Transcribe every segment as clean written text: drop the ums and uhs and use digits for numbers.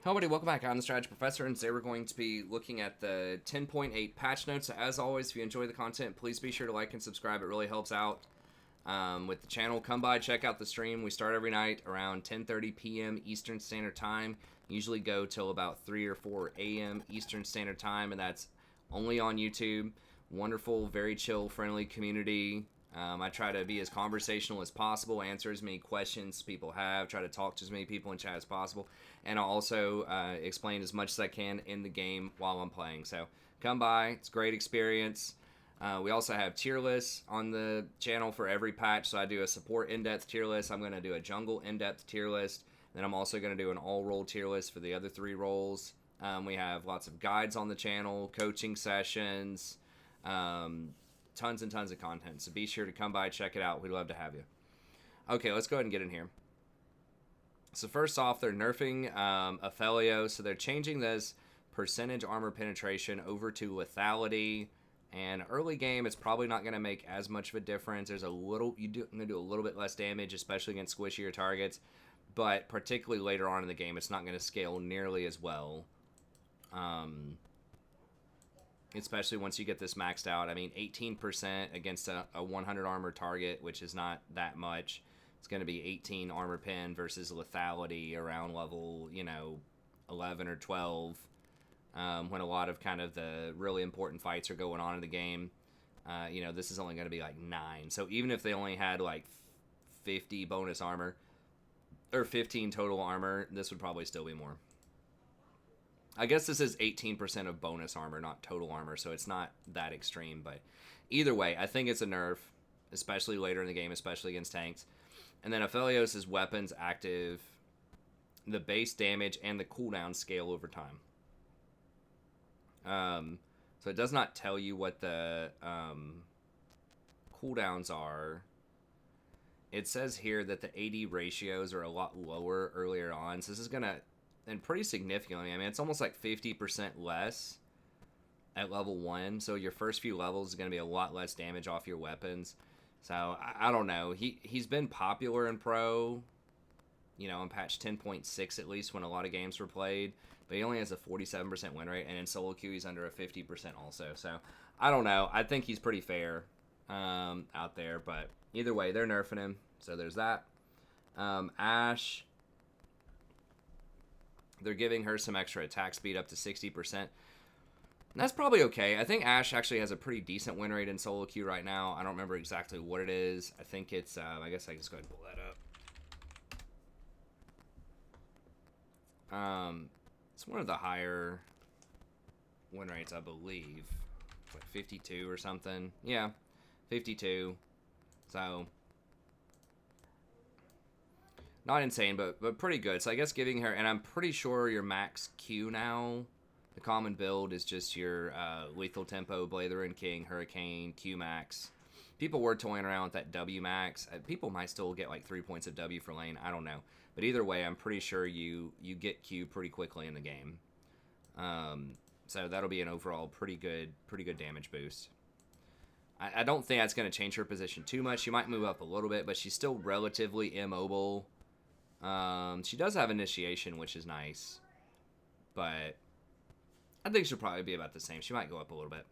Hello everybody, welcome back. I'm the Strategy Professor, and today we're going to be looking at the 10.8 patch notes. So as always, if you enjoy the content, please be sure to like and subscribe. It really helps out with the channel. Come by, check out the stream. We start every night around 10:30 p.m. Eastern Standard Time. Usually go till about 3 or 4 a.m. Eastern Standard Time, and that's only on YouTube. Wonderful, very chill, friendly community. I try to be as conversational as possible, answer as many questions people have, try to talk to as many people in chat as possible, and I'll also explain as much as I can in the game while I'm playing. So come by, it's a great experience. We also have tier lists on the channel for every patch, so I do a support in-depth tier list, I'm going to do a jungle in-depth tier list, then I'm also going to do an all-role tier list for the other 3 roles. We have lots of guides on the channel, coaching sessions, tons and tons of content, so be sure to come by, check it out. We'd love to have you. Okay, let's go ahead and get in here. So first off, they're nerfing Ophelio, so they're changing this percentage armor penetration over to lethality, and early game it's probably not going to make as much of a difference. There's a little, you're going to do a little bit less damage, especially against squishier targets, but particularly later on in the game it's not going to scale nearly as well. Especially once you get this maxed out. I mean, 18% against a 100 armor target, which is not that much. It's going to be 18 armor pen versus lethality around level, 11 or 12. When a lot of kind of the really important fights are going on in the game. This is only going to be like 9. So even if they only had like 50 bonus armor, or 15 total armor, this would probably still be more. I guess this is 18% of bonus armor, not total armor, so it's not that extreme. But either way, I think it's a nerf, especially later in the game, especially against tanks. And then Aphelios' weapons active, the base damage, and the cooldown scale over time. So it does not tell you what the cooldowns are. It says here that the AD ratios are a lot lower earlier on, so this is going to... And pretty significantly. I mean, it's almost like 50% less at level 1. So your first few levels is going to be a lot less damage off your weapons. So, I don't know. He's been popular in Pro, in patch 10.6 at least when a lot of games were played. But he only has a 47% win rate. And in solo queue, he's under a 50% also. So, I don't know. I think he's pretty fair out there. But either way, they're nerfing him. So, there's that. Ashe... They're giving her some extra attack speed up to 60%. And that's probably okay. I think Ashe actually has a pretty decent win rate in solo queue right now. I don't remember exactly what it is. I think it's, I guess I can just go ahead and pull that up. It's one of the higher win rates, I believe. Like 52 or something. Yeah, 52. So... Not insane, but pretty good. So I guess giving her, and I'm pretty sure your max Q now, the common build is just your Lethal Tempo, Blatherin King, Hurricane, Q max. People were toying around with that W max. People might still get like 3 points of W for lane. I don't know. But either way, I'm pretty sure you get Q pretty quickly in the game. So that'll be an overall pretty good damage boost. I don't think that's going to change her position too much. She might move up a little bit, but she's still relatively immobile. She does have initiation, which is nice, but I think she'll probably be about the same. She might go up a little bit.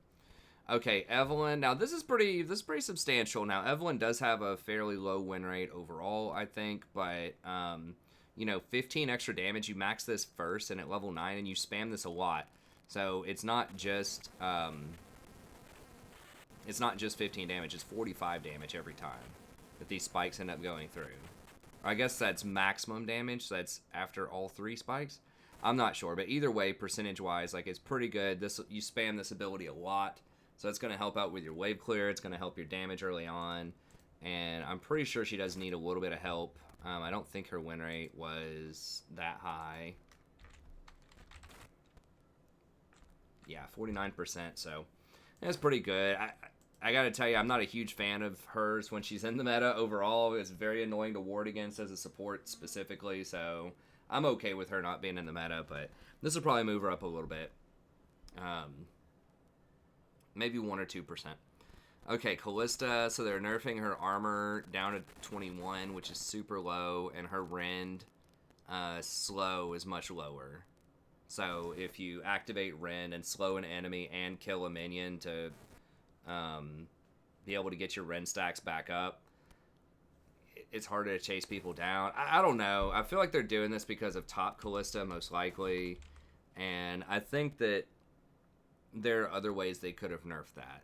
Okay, Evelyn. Now this is pretty substantial. Now Evelyn does have a fairly low win rate overall, I think, but 15 extra damage. You max this first, and at level 9, and you spam this a lot. So it's not just 15 damage. It's 45 damage every time that these spikes end up going through. I guess that's maximum damage, so that's after all 3 spikes. I'm not sure, but either way, percentage-wise, like it's pretty good. You spam this ability a lot, so it's going to help out with your wave clear. It's going to help your damage early on, and I'm pretty sure she does need a little bit of help. I don't think her win rate was that high. Yeah, 49%, so that's pretty good. I gotta tell you, I'm not a huge fan of hers when she's in the meta overall. It's very annoying to ward against as a support specifically, so I'm okay with her not being in the meta, but this will probably move her up a little bit. Maybe 1 or 2%. Okay, Calista, so they're nerfing her armor down to 21, which is super low, and her rend slow is much lower. So if you activate Ren and slow an enemy and kill a minion to be able to get your Ren stacks back up, it's harder to chase people down. I don't know. I feel like they're doing this because of top Calista, most likely. And I think that there are other ways they could have nerfed that.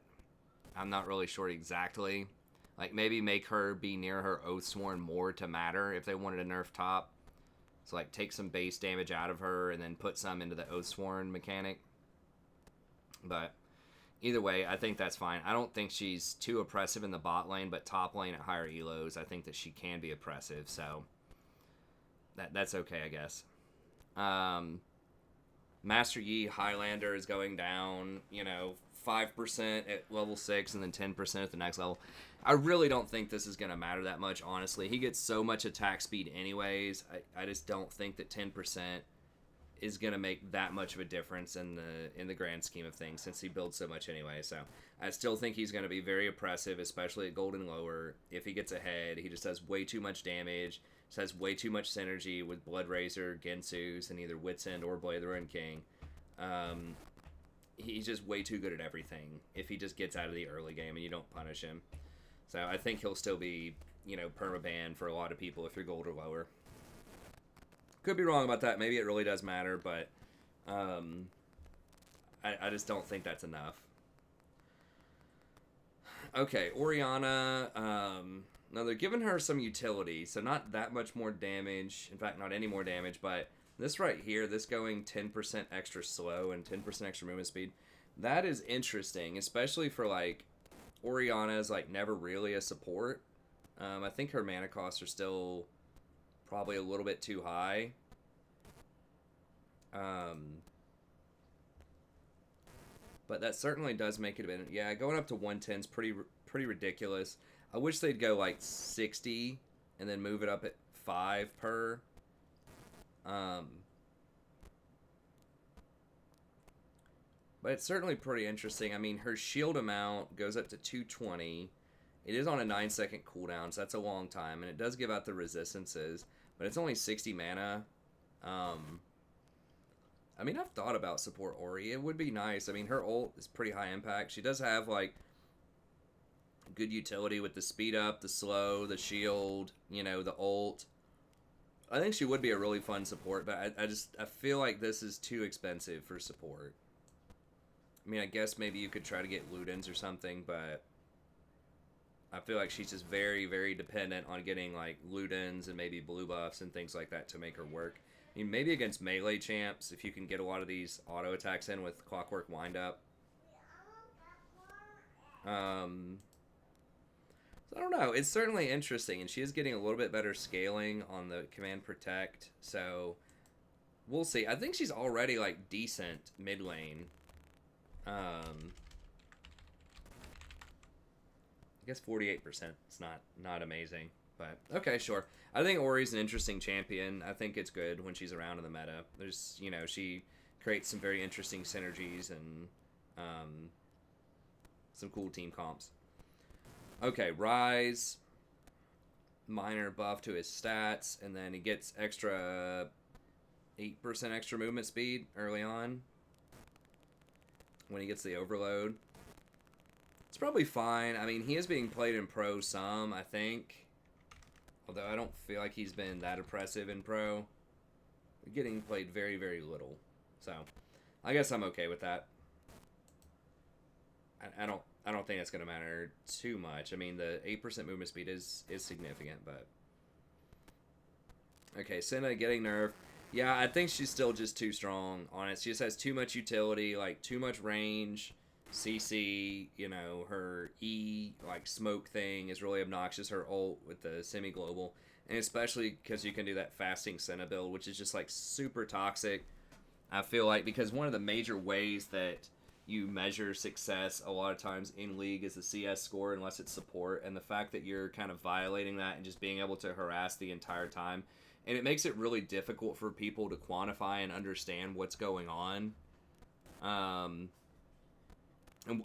I'm not really sure exactly. Like, maybe make her be near her Oathsworn more to matter if they wanted to nerf top. So, like, take some base damage out of her and then put some into the Oathsworn mechanic. But either way, I think that's fine. I don't think she's too oppressive in the bot lane, but top lane at higher elos, I think that she can be oppressive. So that's okay, I guess. Master Yi Highlander is going down, 5% at level 6 and then 10% at the next level. I really don't think this is going to matter that much, honestly. He gets so much attack speed anyways. I just don't think that 10% is going to make that much of a difference in the grand scheme of things, since he builds so much anyway. So I still think he's going to be very oppressive, especially at Golden Lower. If he gets ahead, he just does way too much damage. Just has way too much synergy with Blood Razor, Gensus, and either Wit's End or Blade of the Ruined King. He's just way too good at everything if he just gets out of the early game and you don't punish him. So I think he'll still be, permaban for a lot of people if you're gold or lower. Could be wrong about that. Maybe it really does matter, but I just don't think that's enough. Okay, Oriana. Now, they're giving her some utility, so not that much more damage. In fact, not any more damage, but this right here, this going 10% extra slow and 10% extra movement speed, that is interesting, especially for, like, Oriana's, like, never really a support. I think her mana costs are still probably a little bit too high. But that certainly does make it a bit... Yeah, going up to 110 is pretty ridiculous. I wish they'd go like 60 and then move it up at 5 per. But it's certainly pretty interesting. I mean, her shield amount goes up to 220. It is on a 9-second cooldown, so that's a long time. And it does give out the resistances, but it's only 60 mana. I mean, I've thought about support Ori. It would be nice. I mean, her ult is pretty high impact. She does have, like, good utility with the speed up, the slow, the shield, the ult. I think she would be a really fun support, but I feel like this is too expensive for support. I mean, I guess maybe you could try to get Ludens or something, but I feel like she's just very, very dependent on getting, like, Ludens and maybe blue buffs and things like that to make her work. I mean, maybe against melee champs, if you can get a lot of these auto attacks in with Clockwork Wind-Up. I don't know. It's certainly interesting, and she is getting a little bit better scaling on the Command Protect, so we'll see. I think she's already, like, decent mid lane. I guess 48%. It's not amazing, but okay, sure. I think Ori's an interesting champion. I think it's good when she's around in the meta. There's, she creates some very interesting synergies and some cool team comps. Okay, Rise, minor buff to his stats, and then he gets extra 8% extra movement speed early on when he gets the overload. It's probably fine. I mean, he is being played in pro some, I think. Although I don't feel like he's been that oppressive in pro. We're getting played very, very little. So, I guess I'm okay with that. I don't think that's going to matter too much. I mean, the 8% movement speed is significant, but... Okay, Senna getting nerfed. Yeah, I think she's still just too strong on it. She just has too much utility, like, too much range. CC, her E, like, smoke thing is really obnoxious. Her ult with the semi-global. And especially because you can do that fasting Senna build, which is just, like, super toxic. I feel like, because one of the major ways that you measure success a lot of times in League is the CS score, unless it's support, and the fact that you're kind of violating that and just being able to harass the entire time, and it makes it really difficult for people to quantify and understand what's going on, and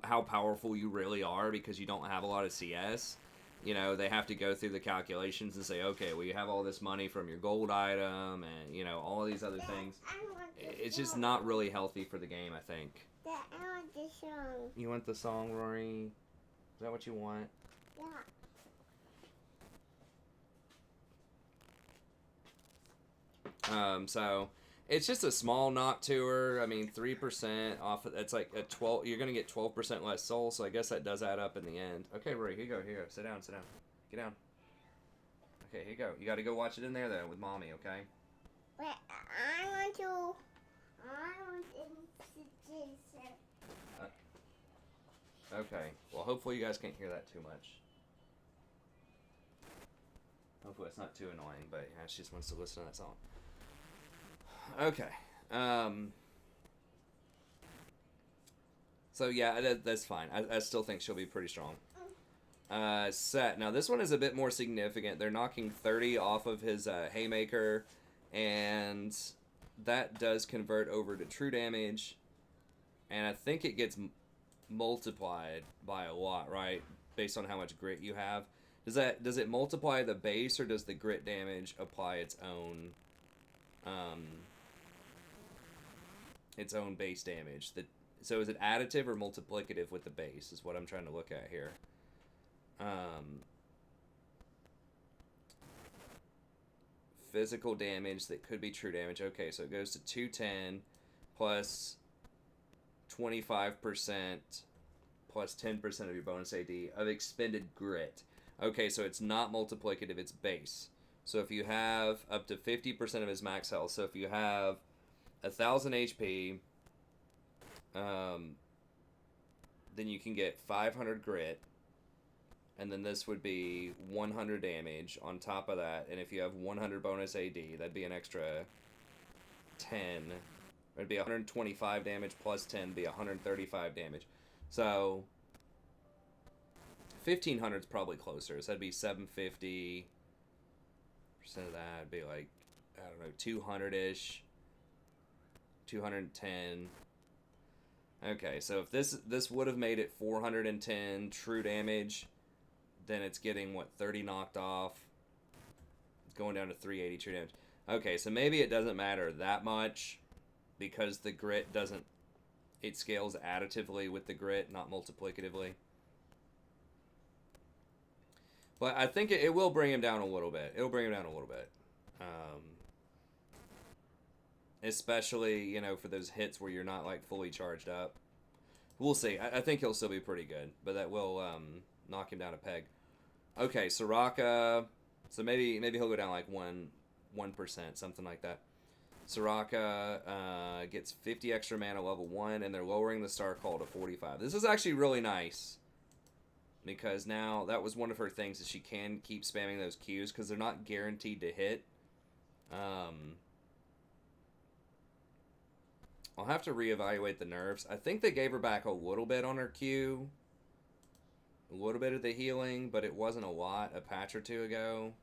how powerful you really are, because you don't have a lot of CS. you know, they have to go through the calculations and say, okay, well, you have all this money from your gold item and, you know, all of these other things. It's just not really healthy for the game, I think. I want the song. You want the song, Rory? Is that what you want? Yeah. So it's just a small knock to her. I mean, 3% off. It's like a 12. You're gonna get 12% less soul. So I guess that does add up in the end. Okay, Rory, here you go. Here you go. Sit down. Sit down. Get down. Okay, here you go. You got to go watch it in there though with mommy. Okay. But I want to. I want to. Okay. Well, hopefully you guys can't hear that too much. Hopefully it's not too annoying, but yeah, she just wants to listen to that song. Okay. So yeah, that's fine. I still think she'll be pretty strong. Set. Now this one is a bit more significant. They're knocking 30 off of his Haymaker, and that does convert over to true damage, and I think it gets multiplied by a lot, right? Based on how much grit you have. Does it multiply the base, or does the grit damage apply its own base damage? So is it additive or multiplicative with the base is what I'm trying to look at here. Physical damage that could be true damage. Okay, so it goes to 210 plus 25% plus 10% of your bonus AD of expended grit. Okay, so it's not multiplicative, it's base. So if you have up to 50% of his max health, so if you have 1,000 HP, then you can get 500 grit, and then this would be 100 damage on top of that, and if you have 100 bonus AD, that'd be an extra 10. It'd be 125 damage plus 10, be 135 damage. So 1,500 is probably closer, so that'd be 750%. Of that would be like, I don't know, 200-ish, 210. Okay, so if this would have made it 410 true damage, then it's getting, what, 30 knocked off. It's going down to 380 true damage. Okay, so maybe it doesn't matter that much because the grit doesn't... It scales additively with the grit, not multiplicatively. But I think it will bring him down a little bit. It'll bring him down a little bit. Especially, you know, for those hits where you're not, like, fully charged up. We'll see. I think he'll still be pretty good, but that will knock him down a peg. Okay, Soraka. So maybe he'll go down like 1%, something like that. Soraka gets 50 extra mana level 1, and they're lowering the star call to 45. This is actually really nice, because now that was one of her things, is she can keep spamming those Qs, because they're not guaranteed to hit. I'll have to reevaluate the nerfs. I think they gave her back a little bit on her Q. A little bit of the healing, but it wasn't a lot a patch or two ago.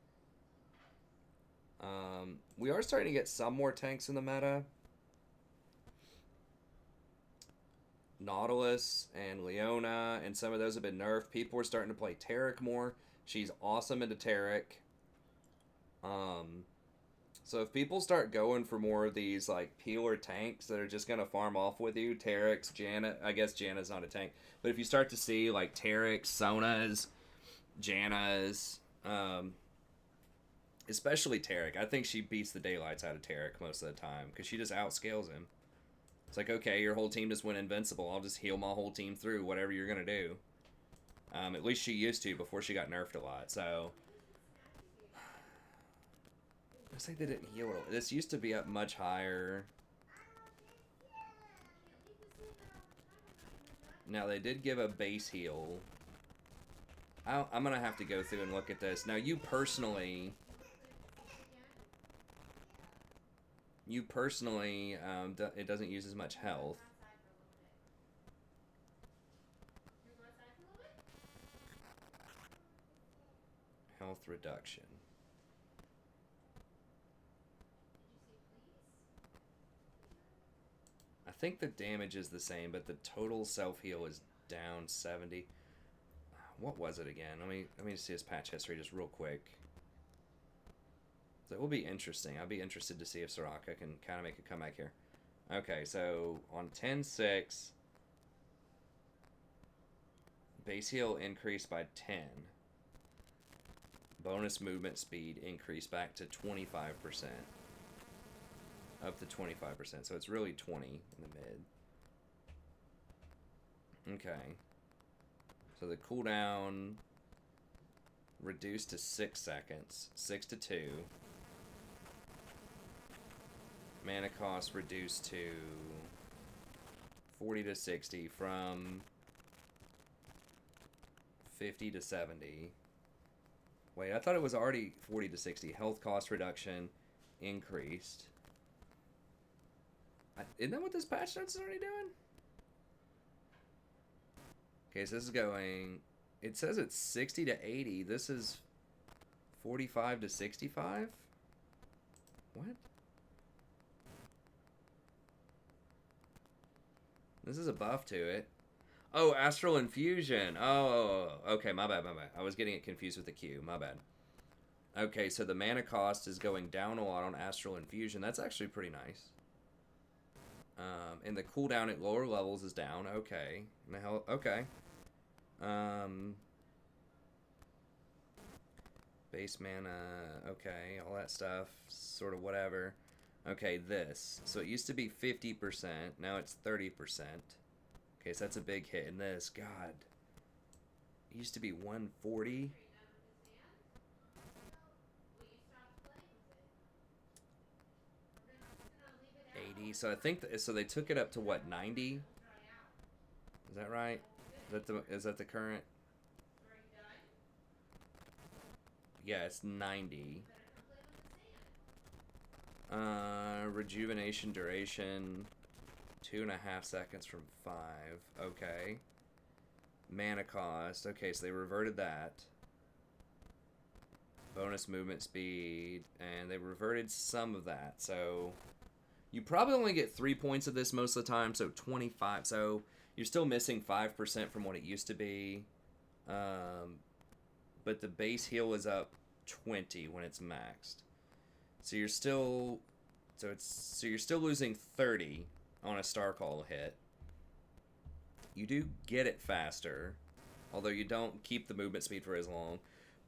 We are starting to get some more tanks in the meta. Nautilus and Leona, and some of those have been nerfed. People are starting to play Taric more. She's awesome into Taric. So if people start going for more of these like peeler tanks that are just going to farm off with you, Taric's, Janna, I guess Janna's not a tank, but if you start to see like Taric, Sona's, Janna's, especially Taric, I think she beats the daylights out of Taric most of the time because she just outscales him. It's like, okay, your whole team just went invincible. I'll just heal my whole team through whatever you're going to do. At least she used to before she got nerfed a lot, so... Looks like they didn't heal it. This used to be up much higher. Now, they did give a base heal. I'm going to have to go through and look at this. Now, you personally, it doesn't use as much health. Health reduction. I think the damage is the same, but the total self-heal is down 70. what was it again? Let me see his patch history just real quick. So it will be interesting. I'll be interested to see if Soraka can kind of make a comeback here. Okay, so on 10-6, base heal increased by 10. Bonus movement speed increased back to 25%. Up to 25%, so it's really 20 in the mid. Okay. So the cooldown reduced to 6 seconds. 6 to 2. Mana cost reduced to 40 to 60 from 50 to 70. Wait, I thought it was already 40 to 60. Health cost reduction increased. Isn't that what this patch notes is already doing? Okay, so this is going... It says it's 60 to 80. This is 45 to 65? What? This is a buff to it. Oh, Astral Infusion. Oh, okay, my bad. I was getting it confused with the Q. My bad. Okay, so the mana cost is going down a lot on Astral Infusion. That's actually pretty nice. And the cooldown at lower levels is down. Okay. Now, okay. Base mana. Okay, all that stuff. Sort of whatever. Okay, this. So it used to be 50%. Now it's 30%. Okay, so that's a big hit. And this, God. It used to be 140. 80. So I think so they took it up to what, 90? Is that right? Is that the current? Yeah, it's 90. Rejuvenation duration 2.5 seconds from 5. Okay. Mana cost. Okay, so they reverted that. Bonus movement speed, and they reverted some of that. So you probably only get 3 points of this most of the time, so 25. So you're still missing 5% from what it used to be. But the base heal is up 20 when it's maxed. So you're still you're still losing 30 on a Star Call hit. You do get it faster, although you don't keep the movement speed for as long.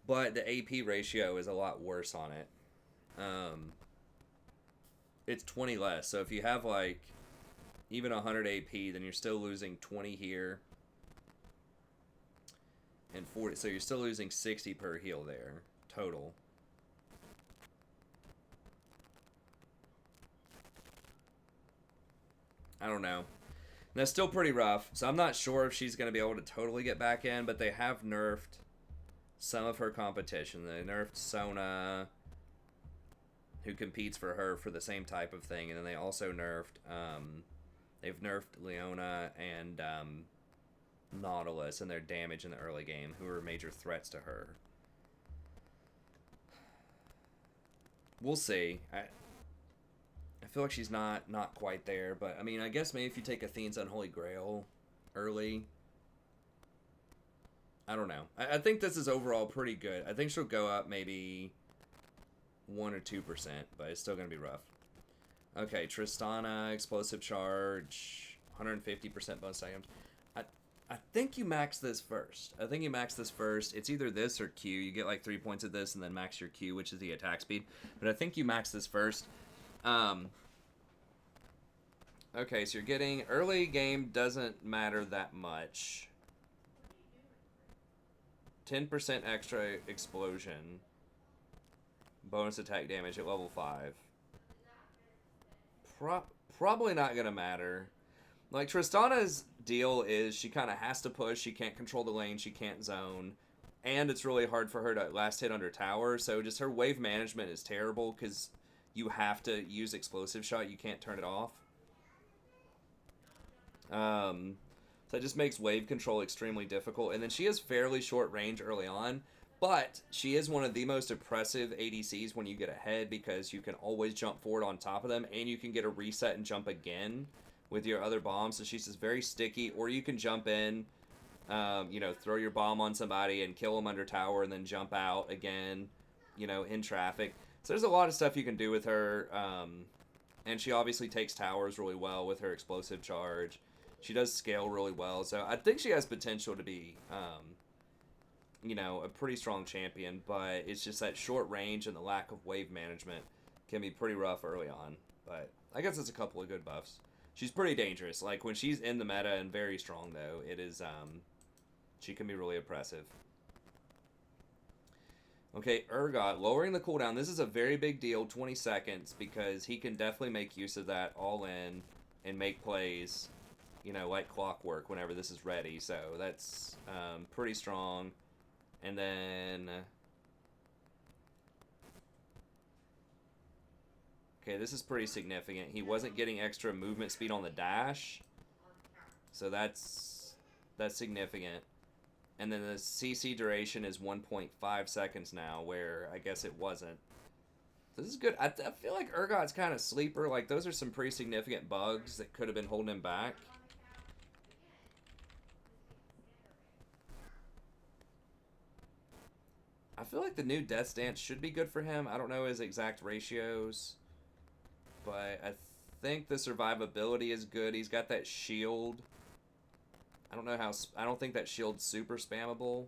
But the AP ratio is a lot worse on it. It's 20 less. So if you have like even 100 AP, then you're still losing 20 here. And 40, so you're still losing 60 per heal there, total. I don't know. And that's still pretty rough. So I'm not sure if she's going to be able to totally get back in, but they have nerfed some of her competition. They nerfed Senna, who competes for her for the same type of thing. And then they also nerfed, they've nerfed Leona and Nautilus and their damage in the early game, who are major threats to her. We'll see. I feel like she's not quite there, but I mean, I guess maybe if you take Athene's Unholy Grail early, I don't know. I think this is overall pretty good. I think she'll go up maybe 1 or 2%, but it's still going to be rough. Okay, Tristana, Explosive Charge, 150% bonus items. I think you max this first. It's either this or Q. You get like 3 points of this and then max your Q, which is the attack speed. But I think you max this first. Okay, so you're getting... Early game doesn't matter that much. 10% extra explosion. Bonus attack damage at level 5. Probably not going to matter. Like, Tristana's deal is she kind of has to push. She can't control the lane. She can't zone. And it's really hard for her to last hit under tower. So just her wave management is terrible because you have to use explosive shot. You can't turn it off. So it just makes wave control extremely difficult. And then she has fairly short range early on. But she is one of the most oppressive ADCs when you get ahead because you can always jump forward on top of them. And you can get a reset and jump again with your other bombs. So she's just very sticky. Or you can jump in You know, throw your bomb on somebody and kill them under tower and then jump out again, you know, in traffic. So there's a lot of stuff you can do with her. And she obviously takes towers really well with her explosive charge. She does scale really well. So I think she has potential to be, you know, a pretty strong champion. But it's just that short range and the lack of wave management can be pretty rough early on. But I guess it's a couple of good buffs. She's pretty dangerous. Like, when she's in the meta and very strong, though, it is, she can be really oppressive. Okay, Urgot, lowering the cooldown. This is a very big deal, 20 seconds, because he can definitely make use of that all in and make plays, you know, like clockwork whenever this is ready. So that's pretty strong. And then... Okay, this is pretty significant. He wasn't getting extra movement speed on the dash. So that's significant. And then the CC duration is 1.5 seconds now, where I guess it wasn't. This is good. I feel like Urgot's kind of sleeper. Like, those are some pretty significant bugs that could have been holding him back. I feel like the new Death Stance should be good for him. I don't know his exact ratios, but I think the survivability is good. He's got that shield. I don't know how... I don't think that shield's super spammable.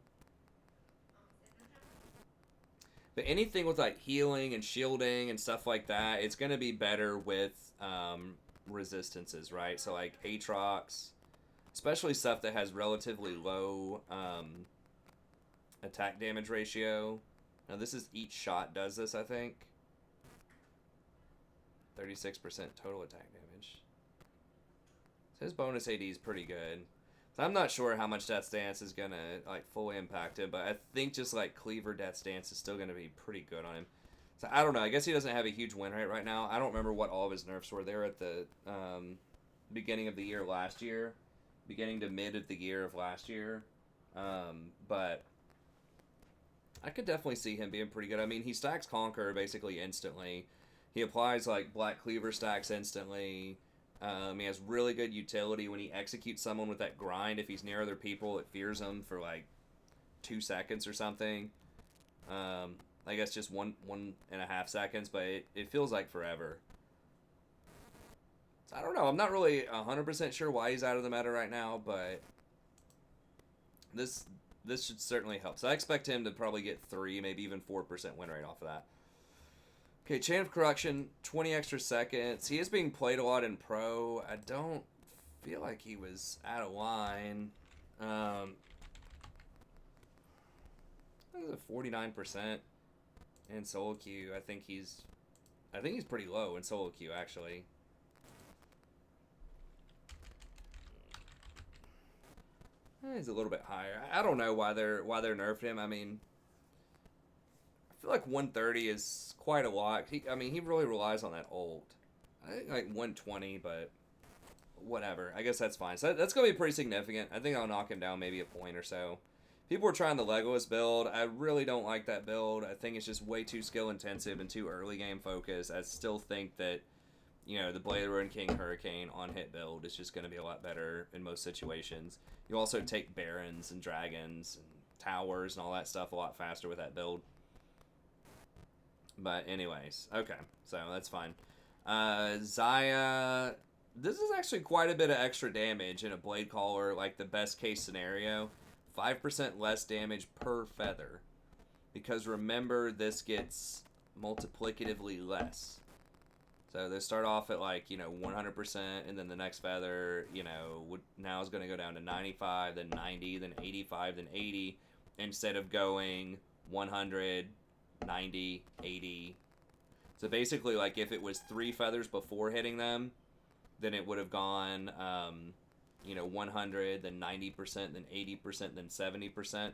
But anything with, like, healing and shielding and stuff like that, it's going to be better with resistances, right? So, like, Aatrox, especially stuff that has relatively low attack damage ratio. Now, this is each shot does this, I think. 36% total attack damage. So his bonus AD is pretty good. So I'm not sure how much Death Stance is going to, like, fully impact him, but I think just, like, Cleaver Death Stance is still going to be pretty good on him. So I don't know. I guess he doesn't have a huge win rate right now. I don't remember what all of his nerfs were. They were at the beginning of the year last year. Beginning to mid of the year of last year. But I could definitely see him being pretty good. I mean, he stacks Conquer basically instantly. He applies, like, Black Cleaver stacks instantly. He has really good utility when he executes someone with that grind. If he's near other people, it fears him for, like, 2 seconds or something. I guess just 1.5 seconds, but it feels like forever. So I don't know. I'm not really 100% sure why he's out of the meta right now, but this should certainly help. So I expect him to probably get 3, maybe even 4% win rate off of that. Okay, Chain of Corruption, 20 extra seconds. He is being played a lot in Pro. I don't feel like he was out of line. I think it's a 49% in solo queue. I think he's pretty low in solo queue, actually. He's a little bit higher. I don't know why they're nerfed him. I mean, I feel like 130 is quite a lot. He really relies on that ult. I think like 120, but whatever. I guess that's fine. So that's going to be pretty significant. I think I'll knock him down maybe a point or so. People were trying the Legolas build. I really don't like that build. I think it's just way too skill intensive and too early game focused. I still think that, you know, the Blade Ruin King Hurricane on hit build is just going to be a lot better in most situations. You also take Barons and Dragons and Towers and all that stuff a lot faster with that build. But anyways, okay, so that's fine. Ziya, this is actually quite a bit of extra damage in a Blade Caller, like the best case scenario. 5% less damage per feather. Because remember, this gets multiplicatively less. So they start off at, like, you know, 100%, and then the next feather, you know, now is going to go down to 95, then 90, then 85, then 80, instead of going 100, 90, 80. So basically, like, if it was 3 feathers before hitting them, then it would have gone, you know, 100, then 90%, then 80%, then 70%.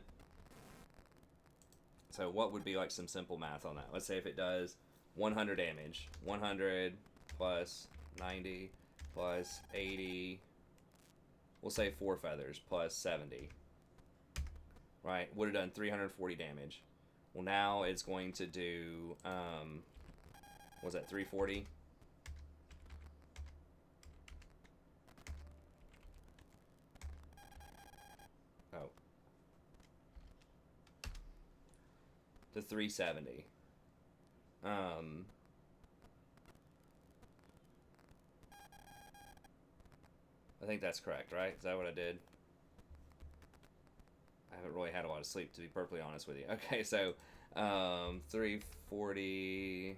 So what would be, like, some simple math on that? Let's say if it does 100 damage. 100 plus 90 plus 80. We'll say 4 feathers plus 70. Right? Would have done 340 damage. Well, now it's going to do, was that 340? Oh, to 370. I think that's correct, right? Is that what I did? I haven't really had a lot of sleep, to be perfectly honest with you. Okay, so 340.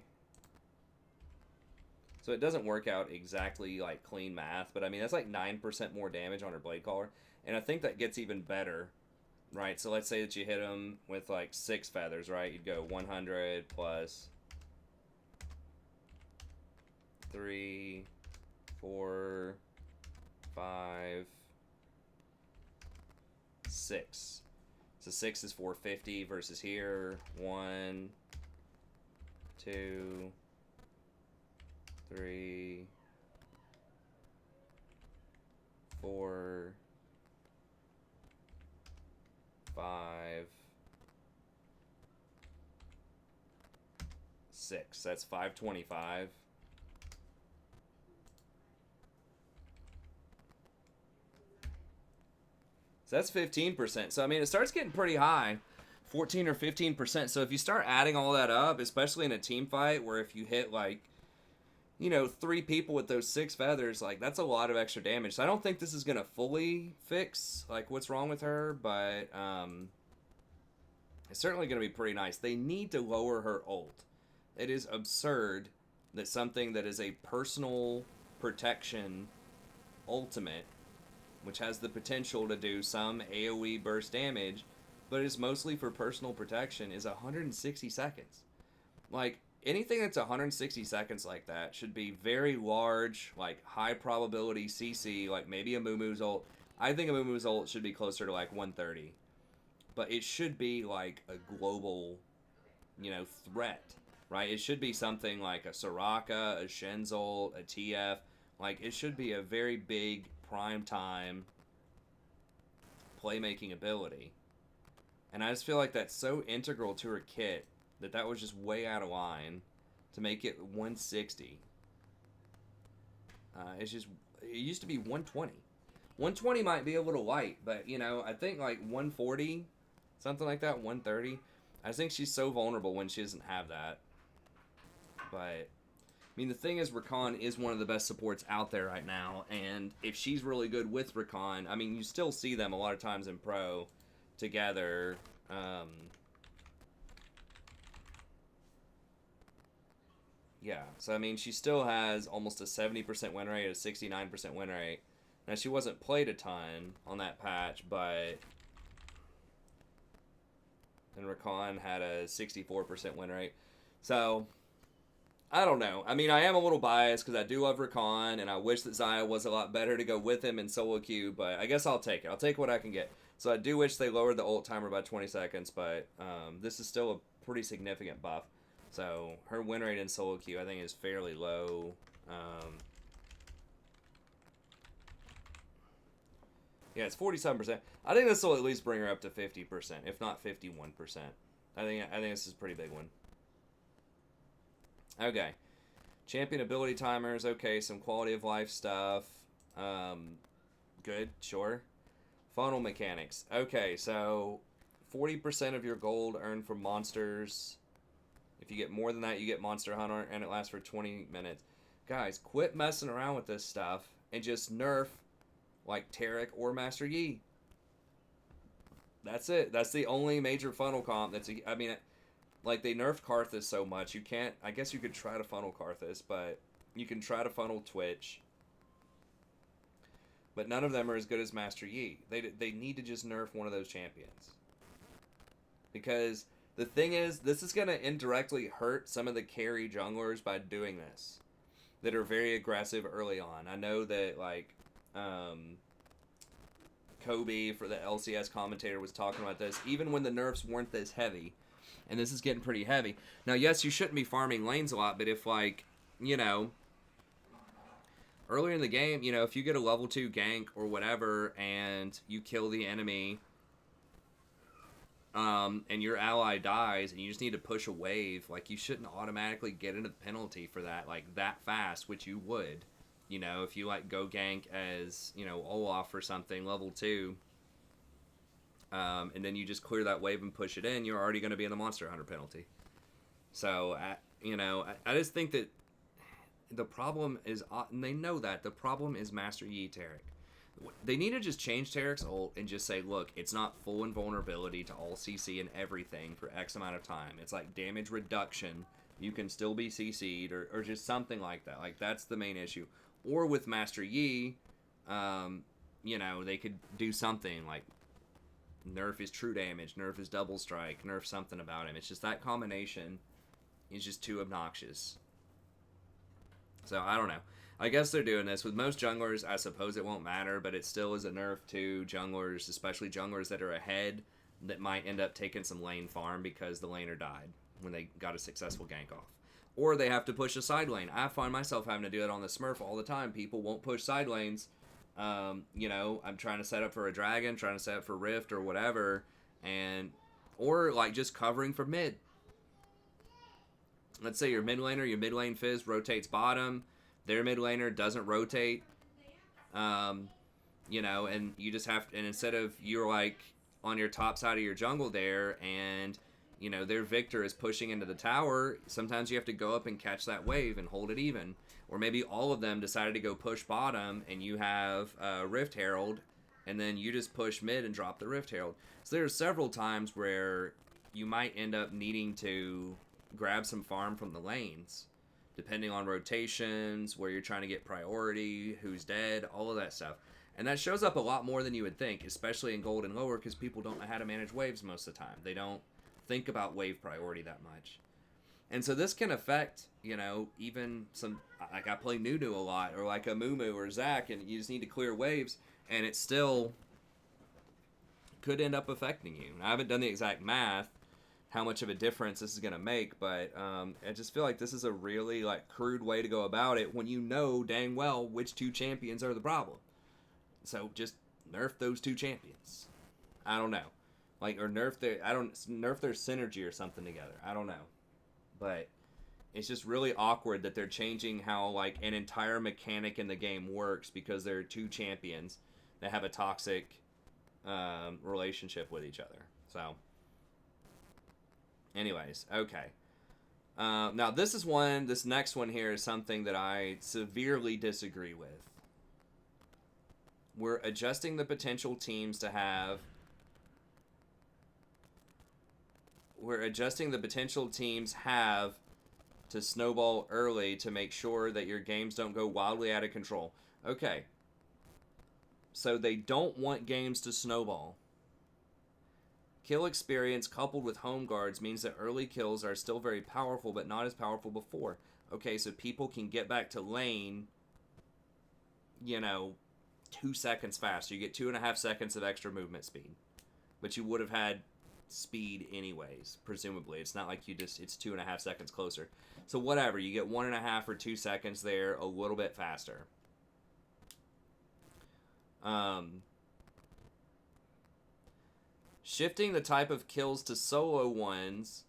So it doesn't work out exactly like clean math, but I mean, that's like 9% more damage on her blade caller. And I think that gets even better, right? So let's say that you hit him with like 6 feathers, right? You'd go 100 plus 3, 4, 5, 6. So 6 is 450 versus here 1, 2, 3, 4, 5, 6. That's 525. So that's 15%. So I mean, it starts getting pretty high, 14 or 15%. So if you start adding all that up, especially in a team fight, where if you hit like, you know, 3 people with those 6 feathers, like that's a lot of extra damage. So I don't think this is gonna fully fix like what's wrong with her, but it's certainly gonna be pretty nice. They need to lower her ult. It is absurd that something that is a personal protection ultimate, which has the potential to do some AoE burst damage, but is mostly for personal protection, is 160 seconds. Like, anything that's 160 seconds like that should be very large, like, high probability CC, like maybe a Mumu's ult. I think a Mumu's ult should be closer to, like, 130. But it should be, like, a global, you know, threat, right? It should be something like a Soraka, a Shen's ult, a TF. Like, it should be a very big prime time playmaking ability. And I just feel like that's so integral to her kit that was just way out of line to make it 160. It's just, it used to be 120. 120 might be a little light, but you know, I think like 140, something like that, 130. I think she's so vulnerable when she doesn't have that. But I mean, the thing is, Rakan is one of the best supports out there right now, and if she's really good with Rakan, I mean, you still see them a lot of times in Pro together. Yeah, so I mean, she still has almost a 70% win rate, a 69% win rate. Now, she wasn't played a ton on that patch, but... And Rakan had a 64% win rate. So... I don't know. I mean, I am a little biased because I do love Rakan, and I wish that Ziya was a lot better to go with him in solo queue, but I guess I'll take it. I'll take what I can get. So I do wish they lowered the ult timer by 20 seconds, but this is still a pretty significant buff. So her win rate in solo queue, I think, is fairly low. Yeah, it's 47%. I think this will at least bring her up to 50%, if not 51%. I think this is a pretty big one. Okay. Champion ability timers. Okay, some quality of life stuff. Good, sure. Funnel mechanics. Okay, so 40% of your gold earned from monsters. If you get more than that, you get Monster Hunter, and it lasts for 20 minutes. Guys, quit messing around with this stuff and just nerf like Tarek or Master Yi. That's it. That's the only major funnel comp that's... I mean... Like, they nerfed Karthus so much, you can't... I guess you could try to funnel Karthus, but you can try to funnel Twitch. But none of them are as good as Master Yi. They need to just nerf one of those champions. Because the thing is, this is going to indirectly hurt some of the carry junglers by doing this. That are very aggressive early on. I know that, like, Kobe, for the LCS commentator, was talking about this. Even when the nerfs weren't this heavy... And this is getting pretty heavy. Now, yes, you shouldn't be farming lanes a lot, but if, like, you know, earlier in the game, you know, if you get a level 2 gank or whatever and you kill the enemy and your ally dies and you just need to push a wave, like, you shouldn't automatically get into the penalty for that, like, that fast, which you would. You know, if you, like, go gank as, you know, Olaf or something, level 2, and then you just clear that wave and push it in, you're already going to be in the Monster Hunter penalty. So, I just think that the problem is, and they know that, the problem is Master Yi Tarek. They need to just change Tarek's ult and just say, look, it's not full invulnerability to all CC and everything for X amount of time. It's like damage reduction. You can still be CC'd or just something like that. Like, that's the main issue. Or with Master Yi, they could do something like nerf his true damage, nerf his double strike, nerf something about him. It's just that combination is just too obnoxious. So, I don't know. I guess they're doing this. With most junglers, I suppose it won't matter, but it still is a nerf to junglers, especially junglers that are ahead, that might end up taking some lane farm because the laner died when they got a successful gank off. Or they have to push a side lane. I find myself having to do it on the Smurf all the time. People won't push side lanes. I'm trying to set up for a dragon, trying to set up for Rift or whatever, or like just covering for mid. Let's say your mid lane Fizz rotates bottom. Their mid laner doesn't rotate, and you just have to, and instead of you're like on your top side of your jungle there, and their Victor is pushing into the tower, sometimes you have to go up and catch that wave and hold it even. Or maybe all of them decided to go push bottom, and you have Rift Herald, and then you just push mid and drop the Rift Herald. So there are several times where you might end up needing to grab some farm from the lanes, depending on rotations, where you're trying to get priority, who's dead, all of that stuff. And that shows up a lot more than you would think, especially in gold and lower, because people don't know how to manage waves most of the time. They don't think about wave priority that much. And so this can affect, even some, like I play Nunu a lot, or like a Mumu or Zac, and you just need to clear waves, and it still could end up affecting you. I haven't done the exact math, how much of a difference this is going to make, but I just feel like this is a really crude way to go about it when you know dang well which two champions are the problem. So just nerf those two champions. I don't know. Or nerf their synergy or something together. I don't know. But it's just really awkward that they're changing how an entire mechanic in the game works because there are two champions that have a toxic relationship with each other. So anyways, okay. Now this next one here is something that I severely disagree with. We're adjusting the potential teams to have to snowball early to make sure that your games don't go wildly out of control. Okay. So they don't want games to snowball. Kill experience coupled with home guards means that early kills are still very powerful, but not as powerful before. Okay, so people can get back to lane, 2 seconds faster. You get 2.5 seconds of extra movement speed. But you would have had speed anyways, presumably. It's not like it's 2.5 seconds closer. So whatever, you get 1.5 or 2 seconds there, a little bit faster. Shifting the type of kills to solo ones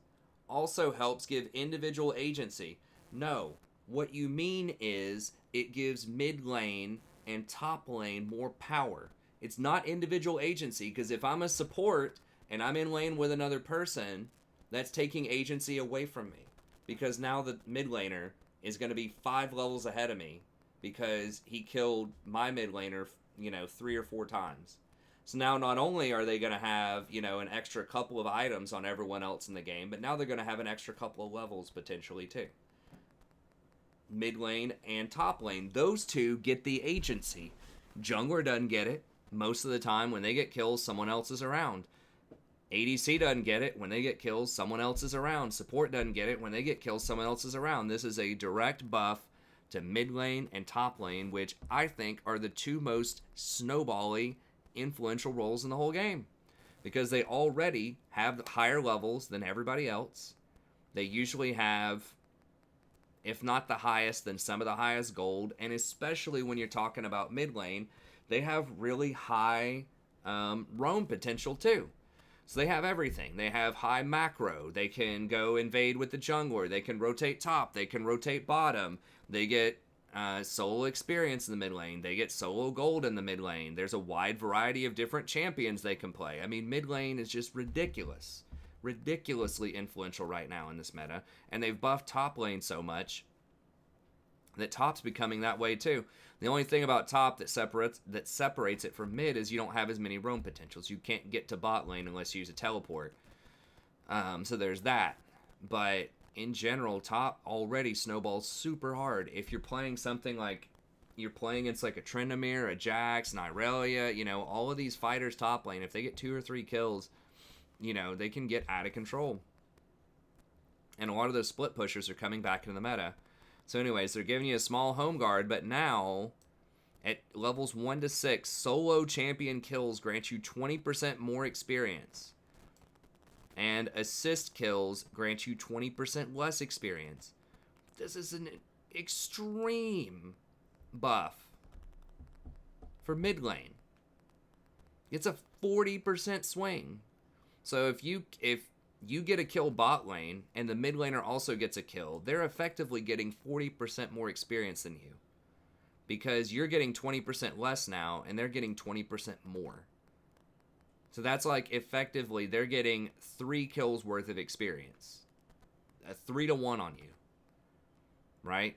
also helps give individual agency. No, what you mean is it gives mid lane and top lane more power. It's not individual agency, because if I'm a support and I'm in lane with another person, that's taking agency away from me. Because now the mid laner is going to be 5 levels ahead of me because he killed my mid laner, 3 or 4 times. So now not only are they going to have, an extra couple of items on everyone else in the game, but now they're going to have an extra couple of levels potentially too. Mid lane and top lane, those two get the agency. Jungler doesn't get it. Most of the time when they get kills, someone else is around. ADC doesn't get it. When they get kills, someone else is around. Support doesn't get it. When they get kills, someone else is around. This is a direct buff to mid lane and top lane, which I think are the two most snowbally influential roles in the whole game, because they already have higher levels than everybody else. They usually have, if not the highest, then some of the highest gold, and especially when you're talking about mid lane, they have really high roam potential too. So they have everything. They have high macro. They can go invade with the jungler. They can rotate top. They can rotate bottom. They get solo experience in the mid lane. They get solo gold in the mid lane. There's a wide variety of different champions they can play. I mean, mid lane is just ridiculous. Ridiculously influential right now in this meta. And they've buffed top lane so much that top's becoming that way too. The only thing about top that separates it from mid is you don't have as many roam potentials. You can't get to bot lane unless you use a teleport. So there's that. But in general, top already snowballs super hard. If you're playing something like, you're playing against like a Tryndamere, a Jax, an Irelia, you know, all of these fighters top lane, if they get 2 or 3 kills, you know, they can get out of control. And a lot of those split pushers are coming back into the meta. So anyways, they're giving you a small home guard, but now at levels 1 to 6, solo champion kills grant you 20% more experience. And assist kills grant you 20% less experience. This is an extreme buff for mid lane. It's a 40% swing. So if you get a kill bot lane and the mid laner also gets a kill, they're effectively getting 40% more experience than you. Because you're getting 20% less now and they're getting 20% more. So that's like effectively they're getting 3 kills worth of experience. A 3-to-1 on you. Right?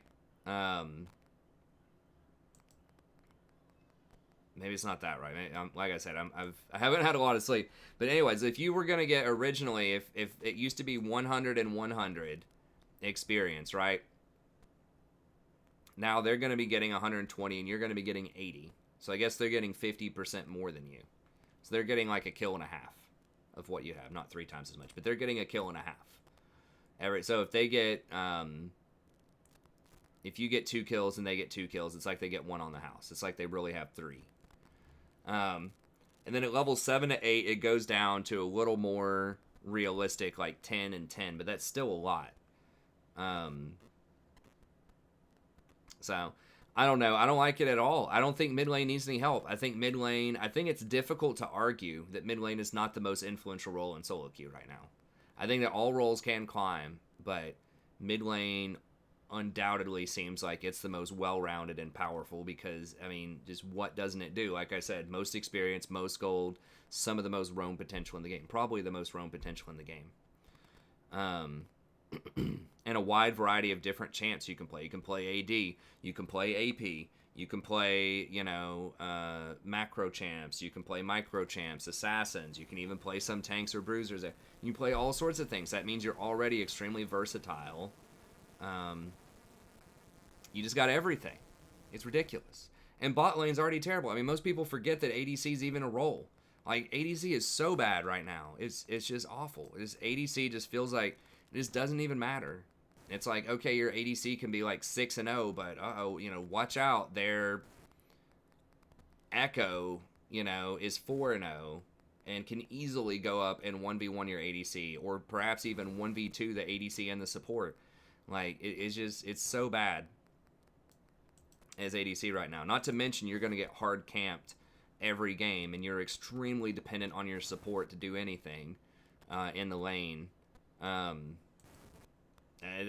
Maybe it's not that right. Like I said, I haven't had a lot of sleep. But anyways, if you were going to get originally, if it used to be 100 and 100 experience, right? Now they're going to be getting 120 and you're going to be getting 80. So I guess they're getting 50% more than you. So they're getting like a kill and a half of what you have. Not 3 times as much, but they're getting a kill and a half. So if they get, if you get 2 kills and they get 2 kills, it's like they get 1 on the house. It's like they really have 3. And then at level 7 to 8, it goes down to a little more realistic, like 10 and 10, but that's still a lot. So I don't know. I don't like it at all. I don't think mid lane needs any help. I think it's difficult to argue that mid lane is not the most influential role in solo queue right now. I think that all roles can climb, but mid lane undoubtedly seems like it's the most well-rounded and powerful because, I mean, just what doesn't it do? Like I said, most experience, most gold, some of the most roam potential in the game. Probably the most roam potential in the game. And a wide variety of different champs you can play. You can play AD, you can play AP, you can play, you know, macro champs, you can play micro champs, assassins, you can even play some tanks or bruisers. You can play all sorts of things. That means you're already extremely versatile. You just got everything. It's ridiculous. And bot lane's already terrible. I mean, most people forget that ADC is even a role. Like, ADC is so bad right now. It's just awful. ADC just feels like it just doesn't even matter. It's like, okay, your ADC can be like 6-0, but you know, watch out. Their Echo, you know, is 4-0 and can easily go up and 1v1 your ADC, or perhaps even 1v2 the ADC and the support. Like, it's so bad as ADC right now. Not to mention you're going to get hard camped every game, and you're extremely dependent on your support to do anything in the lane. And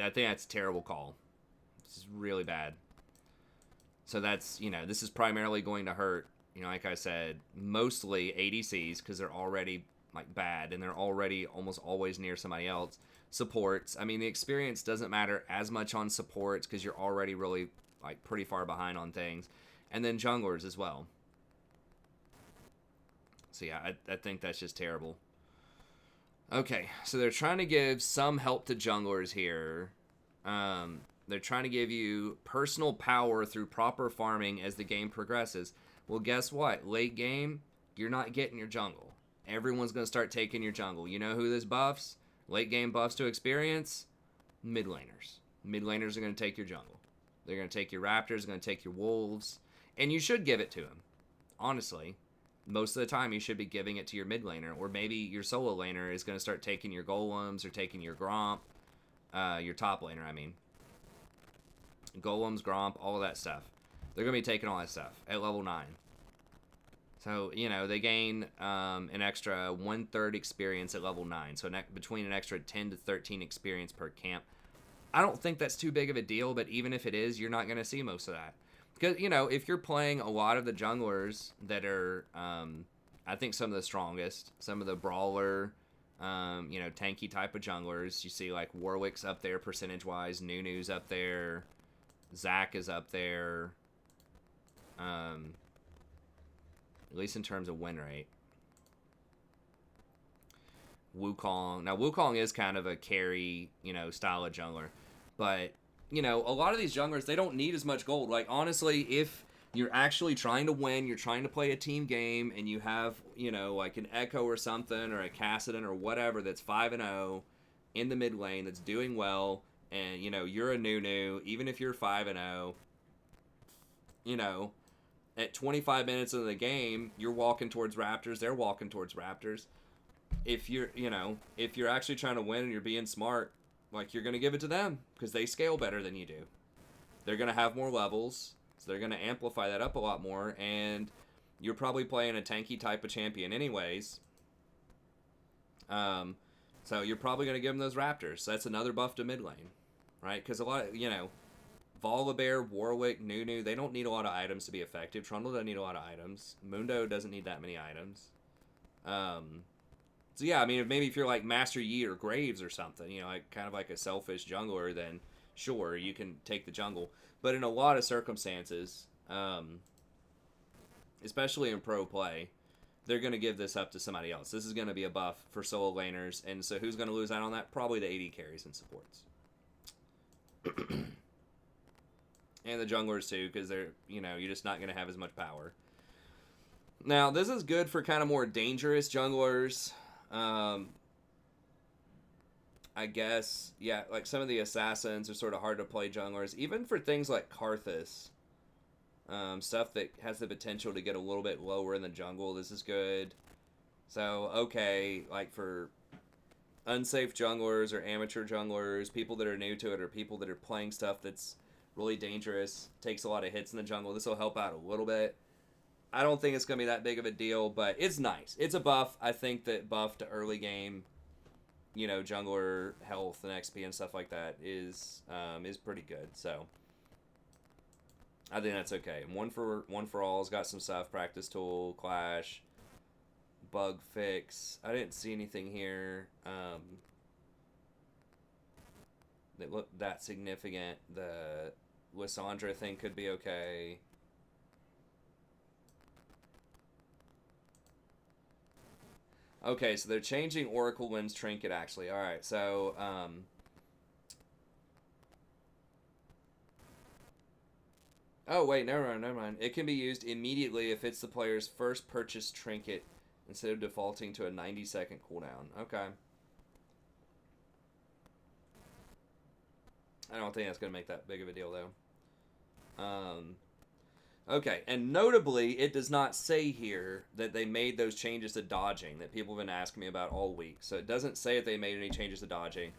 I think that's a terrible call. This is really bad. So that's, you know, this is primarily going to hurt, you know, like I said, mostly ADCs because they're already like bad and they're already almost always near somebody else. Supports, I mean, the experience doesn't matter as much on supports because you're already really like pretty far behind on things. And then junglers as well. So yeah, I think that's just terrible. Okay, so they're trying to give some help to junglers here. They're trying to give you personal power through proper farming as the game progresses. Well, guess what? Late game, you're not getting your jungle. Everyone's going to start taking your jungle. You know who this buffs? Late game buffs to experience? Mid laners. Mid laners are going to take your jungle. They're going to take your raptors, going to take your wolves. And you should give it to them. Honestly. Most of the time, you should be giving it to your mid laner. Or maybe your solo laner is going to start taking your golems or taking your gromp. Your top laner, I mean. Golems, gromp, all of that stuff. They're going to be taking all that stuff at level 9. So, you know, they gain an extra 1/3 experience at level 9. So between an extra 10 to 13 experience per camp. I don't think that's too big of a deal, but even if it is, you're not going to see most of that. Because, you know, if you're playing a lot of the junglers that are, I think some of the strongest, some of the brawler, you know, tanky type of junglers, you see like Warwick's up there percentage-wise, Nunu's up there, Zac is up there, at least in terms of win rate. Wukong. Now, Wukong is kind of a carry, you know, style of jungler. But, you know, a lot of these junglers, they don't need as much gold. Like, honestly, if you're actually trying to win, you're trying to play a team game, and you have, you know, like an Echo or something, or a Kassadin or whatever that's 5-0 in the mid lane that's doing well, and, you know, you're a Nunu, even if you're 5-0, you know, at 25 minutes of the game, you're walking towards Raptors, they're walking towards Raptors. If you're, you know, if you're actually trying to win and you're being smart, like, you're going to give it to them because they scale better than you do. They're going to have more levels, so they're going to amplify that up a lot more, and you're probably playing a tanky type of champion anyways. So you're probably going to give them those Raptors. So that's another buff to mid lane, right? Because a lot of, you know, Volibear, Warwick, Nunu, they don't need a lot of items to be effective. Trundle doesn't need a lot of items. Mundo doesn't need that many items. So yeah, I mean, maybe if you're like Master Yi or Graves or something, you know, like kind of like a selfish jungler, then sure, you can take the jungle. But in a lot of circumstances, especially in pro play, they're going to give this up to somebody else. This is going to be a buff for solo laners, and so who's going to lose out on that? Probably the AD carries and supports. And the junglers too, because they're, you know, you're just not going to have as much power. Now, this is good for kind of more dangerous junglers. I guess, yeah, like some of the assassins are sort of hard to play junglers. Even for things like Karthus, stuff that has the potential to get a little bit lower in the jungle, this is good. So, okay, like for unsafe junglers or amateur junglers, people that are new to it, or people that are playing stuff that's really dangerous, takes a lot of hits in the jungle, this will help out a little bit. I don't think it's going to be that big of a deal, but it's nice. It's a buff. I think that buff to early game, you know, jungler health and XP and stuff like that is pretty good. So I think that's okay. One for all's got some stuff. Practice tool, clash, bug fix. I didn't see anything here that looked that significant. The Lissandra thing could be okay. Okay, so they're changing Oracle Wind's Trinket, actually. Alright, so, oh, wait, never mind. It can be used immediately if it's the player's first purchased trinket instead of defaulting to a 90-second cooldown. Okay. I don't think that's going to make that big of a deal, though. Okay, and notably, it does not say here that they made those changes to dodging that people have been asking me about all week. So it doesn't say if they made any changes to dodging.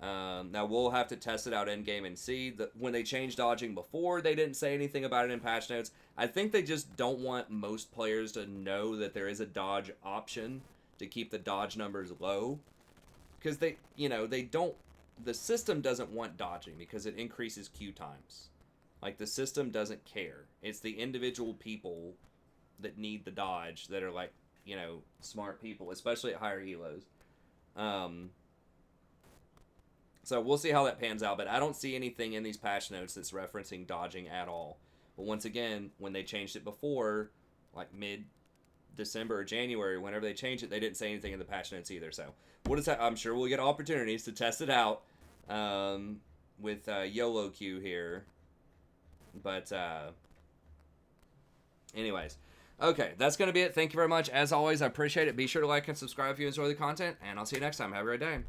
Now, we'll have to test it out in-game and see. That when they changed dodging before, they didn't say anything about it in patch notes. I think they just don't want most players to know that there is a dodge option to keep the dodge numbers low. Because they, you know, they don't... The system doesn't want dodging because it increases queue times. Like, the system doesn't care. It's the individual people that need the dodge that are, like, you know, smart people, especially at higher elos. So we'll see how that pans out, but I don't see anything in these patch notes that's referencing dodging at all. But once again, when they changed it before, like mid-December or January, whenever they changed it, they didn't say anything in the patch notes either. So I'm sure we'll get opportunities to test it out with YOLO Q here. But, anyways. Okay, that's going to be it. Thank you very much. As always, I appreciate it. Be sure to like and subscribe if you enjoy the content, and I'll see you next time. Have a great day.